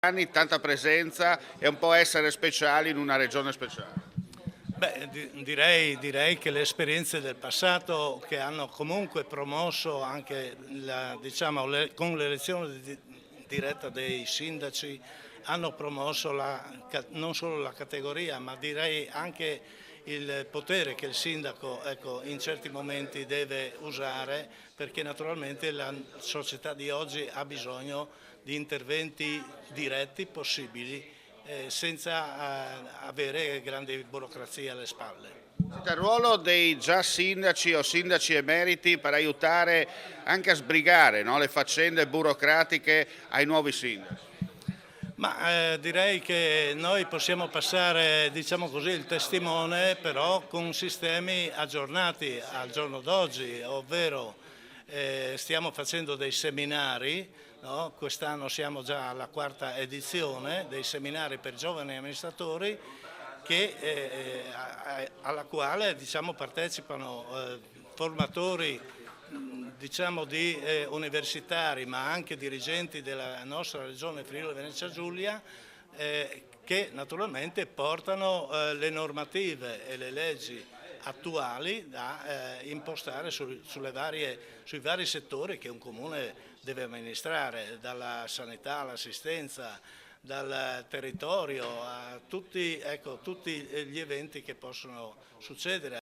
anni, tanta presenza e un po' essere speciali in una regione speciale. Beh, direi che le esperienze del passato che hanno comunque promosso anche diciamo, con l'elezione diretta dei sindaci hanno promosso non solo la categoria, ma direi anche il potere che il sindaco, ecco, in certi momenti deve usare, perché naturalmente la società di oggi ha bisogno di interventi diretti possibili senza avere grandi burocrazie alle spalle. Il ruolo dei già sindaci o sindaci emeriti per aiutare anche a sbrigare, no, le faccende burocratiche ai nuovi sindaci. Ma direi che noi possiamo passare, diciamo così, il testimone, però con sistemi aggiornati al giorno d'oggi, ovvero stiamo facendo dei seminari, no? Quest'anno siamo già alla quarta edizione dei seminari per giovani amministratori alla quale, diciamo, partecipano formatori, diciamo, universitari, ma anche dirigenti della nostra regione Friuli Venezia Giulia, che naturalmente portano le normative e le leggi attuali da impostare sui vari settori che un comune deve amministrare, dalla sanità all'assistenza, dal territorio a tutti, ecco, tutti gli eventi che possono succedere,